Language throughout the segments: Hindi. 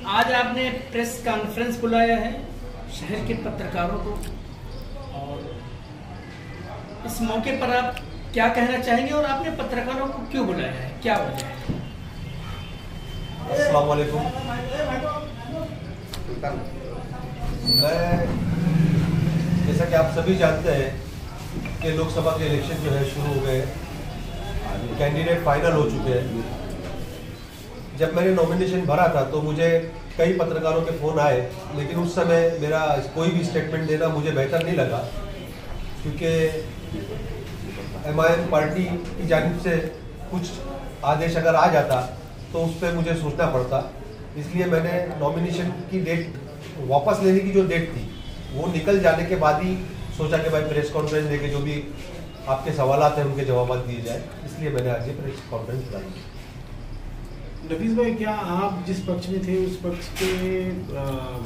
आज आपने प्रेस कॉन्फ्रेंस बुलाया है शहर के पत्रकारों को, और इस मौके पर आप क्या कहना चाहेंगे और आपने पत्रकारों को क्यों बुलाया है, क्या वजह है? अस्सलाम वालेकुम। मैं जैसा कि आप सभी जानते हैं कि लोकसभा के इलेक्शन जो है शुरू हो गए, कैंडिडेट फाइनल हो चुके हैं। जब मैंने नॉमिनेशन भरा था तो मुझे कई पत्रकारों के फ़ोन आए, लेकिन उस समय मेरा कोई भी स्टेटमेंट देना मुझे बेहतर नहीं लगा, क्योंकि MIM पार्टी की जानिब से कुछ आदेश अगर आ जाता तो उस पर मुझे सोचना पड़ता। इसलिए मैंने नॉमिनेशन की डेट, वापस लेने की जो डेट थी, वो निकल जाने के बाद ही सोचा कि भाई प्रेस कॉन्फ्रेंस देके जो भी आपके सवालात हैं उनके जवाब दिए जाए। इसलिए मैंने आज ये प्रेस कॉन्फ्रेंस बुलाई। नफीस भाई, क्या आप जिस पक्ष में थे उस पक्ष के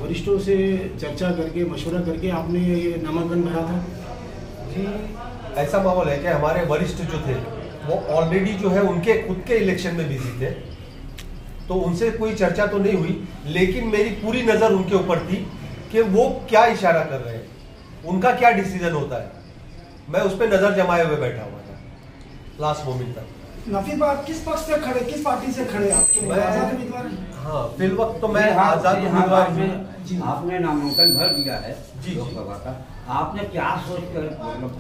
वरिष्ठों से चर्चा करके, मशवरा करके आपने ये नामांकन भरा था? जी, ऐसा माहौल है कि हमारे वरिष्ठ जो थे वो ऑलरेडी जो है उनके खुद के इलेक्शन में बिजी थे, तो उनसे कोई चर्चा तो नहीं हुई, लेकिन मेरी पूरी नज़र उनके ऊपर थी कि वो क्या इशारा कर रहे हैं, उनका क्या डिसीजन होता है। मैं उस पर नज़र जमाए हुए बैठा हुआ था लास्ट मोमेंट तक। नफीस भाई, आप किस पक्ष से खड़े, किस पार्टी से खड़े? मैं आजाद उम्मीदवार। हाँ, फिल वक्त तो मैं आजाद उम्मीदवार हूँ। आपने नामांकन भर दिया है जी लोकसभा का, आपने क्या सोचकर, मतलब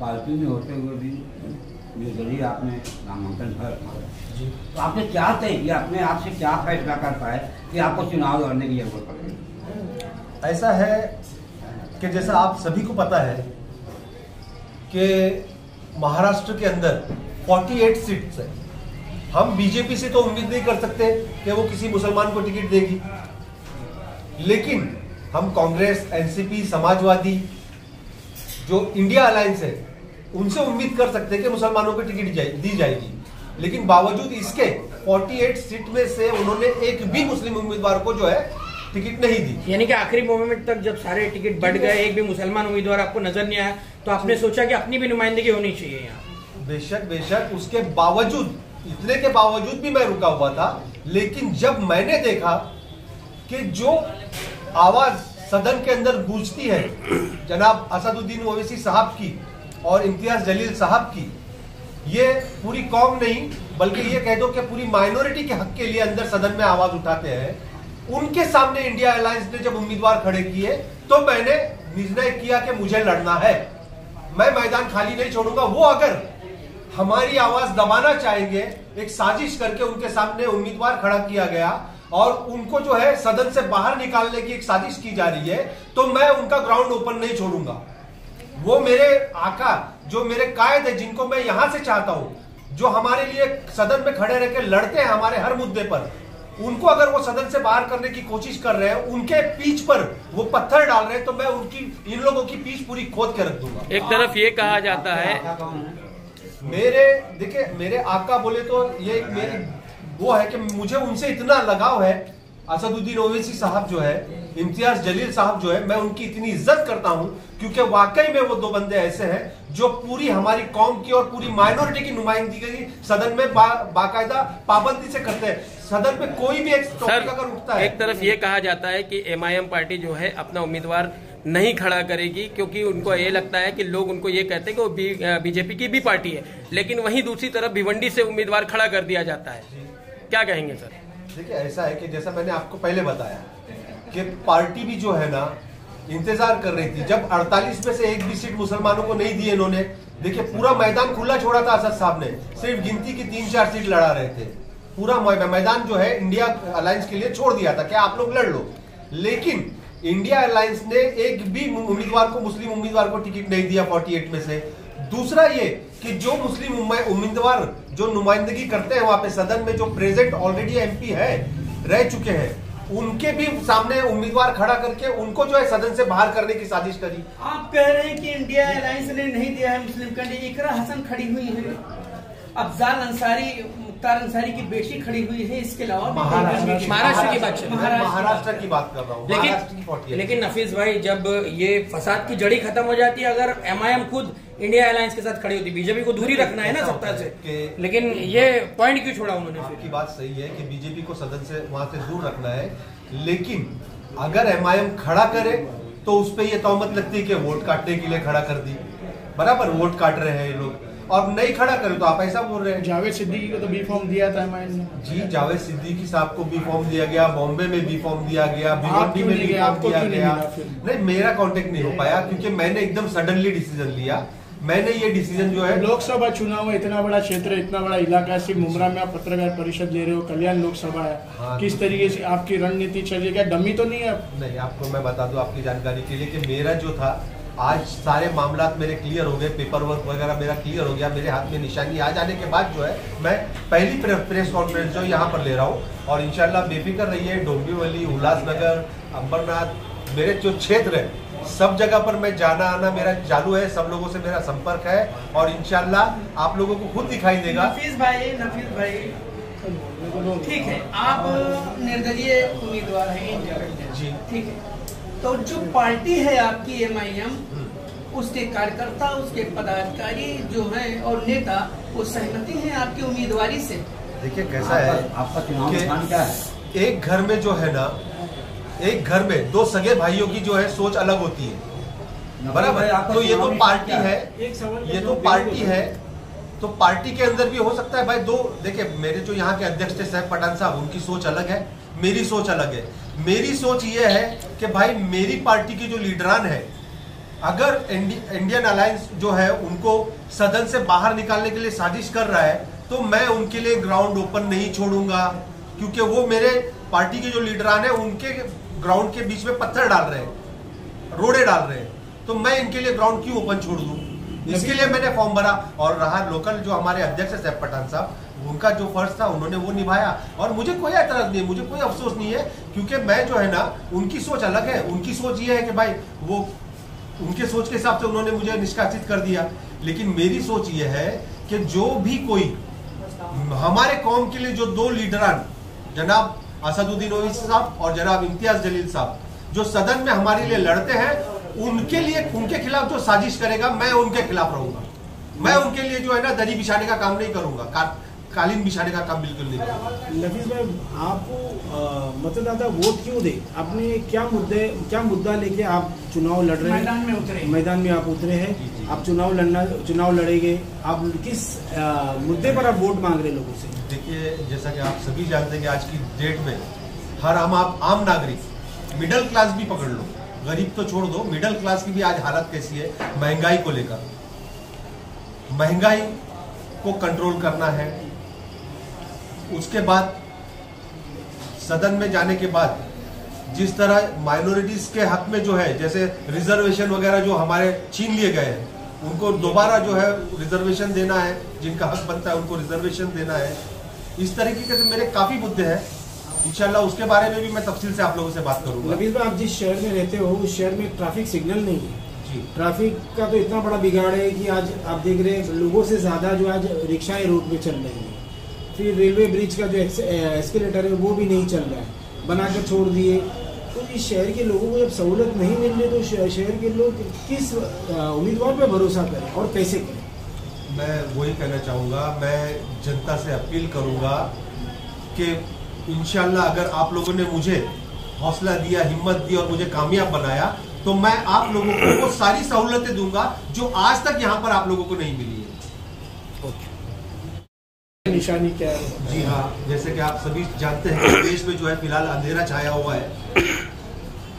पार्टी में होते हुए भी जरिए आपने नामांकन भर जी, तो आपने क्या तय किया, अपने आप से क्या फैसला कर पाए कि आपको चुनाव लड़ने की जरूरत पड़ी? ऐसा है कि जैसा आप सभी को पता है कि महाराष्ट्र के अंदर 48 सीट्स है। हम बीजेपी से तो उम्मीद नहीं कर सकते कि वो किसी मुसलमान को टिकट देगी, लेकिन हम कांग्रेस, एनसीपी, समाजवादी, जो इंडिया अलायंस है, उनसे उम्मीद कर सकते हैं कि मुसलमानों को टिकट दी जाएगी। लेकिन बावजूद इसके 48 सीट में से उन्होंने एक भी मुस्लिम उम्मीदवार को जो है टिकट नहीं दी। यानी कि आखिरी मोमेंट तक जब सारे टिकट बढ़ गए, एक भी मुसलमान उम्मीदवार आपको नजर नहीं आया, तो आपने सोचा कि अपनी भी नुमाइंदगी होनी चाहिए यहाँ। बेशक उसके बावजूद, इतने के बावजूद भी मैं रुका हुआ था। लेकिन जब मैंने देखा कि जो आवाज सदन के अंदर गूंजती है जनाब असदुद्दीन ओवैसी साहब की और इम्तियाज जलील साहब की, ये पूरी कौम नहीं बल्कि ये कह दो कि पूरी माइनॉरिटी के हक के लिए अंदर सदन में आवाज उठाते हैं, उनके सामने इंडिया अलायंस ने जब उम्मीदवार खड़े किए तो मैंने निर्णय किया कि मुझे लड़ना है, मैं मैदान खाली नहीं छोड़ूंगा। वो अगर हमारी आवाज दबाना चाहेंगे, एक साजिश करके उनके सामने उम्मीदवार खड़ा किया गया और उनको जो है सदन से बाहर निकालने की एक साजिश की जा रही है, तो मैं उनका ग्राउंड ओपन नहीं छोड़ूंगा। वो मेरे आका, जो मेरे कायद है, जिनको मैं यहां से चाहता हूं, जो हमारे लिए सदन में खड़े रहकर लड़ते हैं हमारे हर मुद्दे पर, उनको अगर वो सदन से बाहर करने की कोशिश कर रहे हैं, उनके पीठ पर वो पत्थर डाल रहे हैं, तो मैं उनकी, इन लोगों की पीठ पूरी खोद के रख दूंगा। एक तरफ ये कहा जाता है, देखिए मेरे आका बोले तो ये मेरी वो है कि मुझे उनसे इतना लगाव है। असदुद्दीन ओवैसी साहब जो है, इम्तियाज जलील साहब जो है, मैं उनकी इतनी इज्जत करता हूं क्योंकि वाकई में वो दो बंदे ऐसे हैं जो पूरी हमारी कौम की और पूरी माइनॉरिटी की नुमाइंदगी सदन में बाकायदा पाबंदी से करते हैं। सदन में कोई भी एक टॉपिक अगर उठता है, एक तरफ ये कहा जाता है कि MIM पार्टी जो है अपना उम्मीदवार नहीं खड़ा करेगी, क्योंकि उनको ये लगता है कि लोग उनको ये कहते हैं कि वो बीजेपी की भी पार्टी है, लेकिन वहीं दूसरी तरफ भिवंडी से उम्मीदवार खड़ा कर दिया जाता है। क्या कहेंगे सर? देखिए ऐसा है कि जैसा मैंने आपको पहले बताया कि पार्टी भी जो है ना इंतजार कर रही थी। जब 48 में से एक भी सीट मुसलमानों को नहीं दी इन्होंने, देखिए पूरा मैदान खुला छोड़ा था असद साहब ने, सिर्फ गिनती की 3-4 सीट लड़ा रहे थे। पूरा मैदान जो है इंडिया अलायंस के लिए छोड़ दिया था कि आप लोग लड़ लो, लेकिन इंडिया अलायंस ने एक भी उम्मीदवार को, मुस्लिम उम्मीदवार को टिकट नहीं दिया 48 में से। दूसरा ये कि जो मुस्लिम उम्मीदवार जो नुमाइंदगी करते हैं वहां पे सदन में, जो प्रेजेंट ऑलरेडी MP है, रह चुके हैं, उनके भी सामने उम्मीदवार खड़ा करके उनको जो है सदन से बाहर करने की साजिश करी। आप कह रहे हैं कि इंडिया अलायंस ने नहीं दिया है मुस्लिम कैंडिडेट, इकरा हसन खड़ी हुई है, अफजाल अंसारी मुख्तार अंसारी की बेटी खड़ी हुई है, इसके अलावा महाराष्ट्र की बात चल रही है। महाराष्ट्र की बात कर रहा हूँ। लेकिन नफीस भाई, जब ये फसाद की जड़ी खत्म हो जाती है, अगर MIM खुद इंडिया अलायंस के साथ खड़ी होती, बीजेपी को दूरी रखना है ना सत्ता से, लेकिन ये पॉइंट क्यों छोड़ा उन्होंने? आपकी बात सही है कि बीजेपी को सदन से वहां से दूर रखना है, लेकिन अगर MIM खड़ा करे तो उस पर यह तहमत लगती है कि वोट काटने के लिए खड़ा कर दी। बराबर वोट काट रहे हैं ये लोग, और नहीं खड़ा करे तो आप ऐसा बोल रहे हैं। जावेद सिद्दीकी को तो बी फॉर्म दिया था MIM ने। जी, जावेद सिद्दीकी साहब को बी फॉर्म दिया गया, बॉम्बे में बी फॉर्म दिया गया, भिवंडी में बी फॉर्म दिया गया। नहीं, मेरा कांटेक्ट नहीं हो पाया क्योंकि मैंने एकदम सडनली डिसीजन लिया। मैंने ये डिसीजन जो है, लोकसभा चुनाव में इतना बड़ा क्षेत्र, इतना बड़ा इलाका, सिर्फ मुमरा में आप पत्रकार परिषद ले रहे हो, कल्याण लोकसभा है। हाँ, किस तरीके से आपकी रणनीति चल रही है? क्या डमी तो नहीं है? नहीं, आपको मैं बता दूं आपकी जानकारी के लिए कि मेरा जो था, आज सारे मामला मेरे क्लियर हो गए, पेपर वर्क वगैरह मेरा क्लियर हो गया, मेरे हाथ में निशानी आ जाने के बाद जो है मैं पहली प्रेस कॉन्फ्रेंस जो यहाँ पर ले रहा हूँ, और इंशाल्लाह बेफिक्र रहिए, डोंबिवली, उल्लासनगर, अंबरनाथ, मेरे जो क्षेत्र है सब जगह पर मैं जाना आना मेरा चालू है, सब लोगों से मेरा संपर्क है, और इंशाल्लाह आप लोगों को खुद दिखाई देगा। नफीस भाई ठीक है, आप निर्दलीय उम्मीदवार हैं जी, ठीक है, तो जो पार्टी है आपकी MIM, उसके कार्यकर्ता, उसके पदाधिकारी जो हैं और नेता, वो सहमति हैं आपकी उम्मीदवारी से? देखिए कैसा है, आपका चुनाव निशान क्या है? एक घर में जो है ना, एक घर में दो सगे भाइयों की जो है सोच अलग होती है। बराबर, तो ये तो पार्टी है, ये तो पार्टी है, तो पार्टी के अंदर भी हो सकता है भाई दो। देखिए, मेरे जो यहाँ के अध्यक्ष थे सैफ पठान साहब, उनकी सोच अलग है, मेरी सोच अलग है। मेरी सोच ये है कि भाई मेरी पार्टी की जो लीडरान है, अगर इंडियन अलायंस जो है उनको सदन से बाहर निकालने के लिए साजिश कर रहा है, तो मैं उनके लिए ग्राउंड ओपन नहीं छोड़ूंगा, क्योंकि वो मेरे पार्टी के जो लीडरान है उनके ग्राउंड के बीच में पत्थर डाल रहे हैं, रोड़े डाल रहे हैं, तो मैं इनके लिए ग्राउंड क्यों ओपन छोड़ दूं? इसके लिए मैंने फॉर्म भरा। और रहा लोकल जो हमारे अध्यक्ष है सैफ पठान साहब, उनका जो फर्ज था उन्होंने वो निभाया, और मुझे कोई एतराज नहीं है, मुझे कोई अफसोस नहीं है, क्योंकि मैं जो है ना, उनकी सोच अलग है। उनकी सोच ये है कि भाई वो उनके सोच के हिसाब से उन्होंने मुझे निष्कासित कर दिया, लेकिन मेरी सोच ये है कि जो भी कोई हमारे कौम के लिए जो दो लीडरान, जनाब असदुद्दीन ओवैसी साहब और जनाब इम्तियाज जलील साहब, जो सदन में हमारे लिए लड़ते हैं, उनके लिए, उनके खिलाफ जो साजिश करेगा, मैं उनके खिलाफ रहूंगा। मैं उनके लिए जो है ना दरी बिछाने का काम नहीं करूंगा, कालीन बिछाने का काम बिल्कुल नहीं करूंगा। नफीस भाई, आपको मतदाता वोट क्यों दे? आपने क्या मुद्दा लेके आप चुनाव लड़ रहे हैं? मैदान में आप उतरे हैं, आप चुनाव लड़ेंगे, आप किस मुद्दे पर आप वोट मांग रहे लोगों से? देखिए, जैसा कि आप सभी जानते हैं कि आज की डेट में हर आम नागरिक, मिडिल क्लास भी पकड़ लो, गरीब तो छोड़ दो, मिडिल क्लास की भी आज हालत कैसी है, महंगाई को लेकर। महंगाई को कंट्रोल करना है, उसके बाद सदन में जाने के बाद जिस तरह माइनॉरिटीज के हक में जो है, जैसे रिजर्वेशन वगैरह जो हमारे छीन लिए गए हैं, उनको दोबारा जो है रिजर्वेशन देना है, जिनका हक बनता है उनको रिजर्वेशन देना है। इस तरीके से मेरे काफी मुद्दे हैं, इंशाल्लाह उसके बारे में भी मैं तफसील से आप लोगों से बात करूंगा। नबील भाई, आप जिस शहर में रहते हो उस शहर में ट्रैफिक सिग्नल नहीं है जी। ट्रैफिक का तो इतना बड़ा बिगाड़ है कि आज आप देख रहे हैं लोगों से ज्यादा जो आज रिक्शाएं रोड पे चल रही है। फिर रेलवे ब्रिज का जो एस्केलेटर है वो भी नहीं चल रहा है, बना कर छोड़ दिए। तो इस शहर के लोगों को जब सहूलत नहीं मिल रही, तो शहर के लोग किस उम्मीदवार पे भरोसा करें और कैसे करें? मैं वही कहना चाहूँगा, मैं जनता से अपील करूँगा कि इंशाल्लाह अगर आप लोगों ने मुझे हौसला दिया, हिम्मत दी और मुझे कामयाब बनाया, तो मैं आप लोगों को वो सारी सहूलतें दूंगा जो आज तक यहाँ पर आप लोगों को नहीं मिली है। निशानी क्या है? जी हाँ, जैसे कि आप सभी जानते हैं कि देश में जो है फिलहाल अंधेरा छाया हुआ है,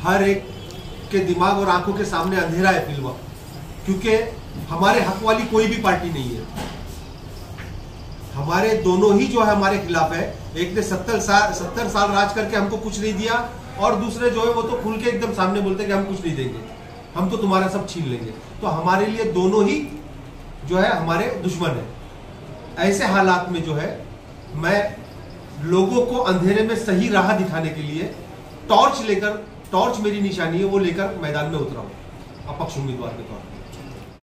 हर एक के दिमाग और आंखों के सामने अंधेरा है फिलहाल, क्योंकि हमारे हक वाली कोई भी पार्टी नहीं है। हमारे दोनों ही जो है हमारे खिलाफ है। एक ने 70 साल राज करके हमको कुछ नहीं दिया, और दूसरे जो है वो तो खुल के एकदम सामने बोलते हैं कि हम कुछ नहीं देंगे, हम तो तुम्हारा सब छीन लेंगे। तो हमारे लिए दोनों ही जो है हमारे दुश्मन है। ऐसे हालात में जो है मैं लोगों को अंधेरे में सही राह दिखाने के लिए टॉर्च मेरी निशानी है, वो लेकर मैदान में उतरा हूं अपक्ष उम्मीदवार के तौर पर।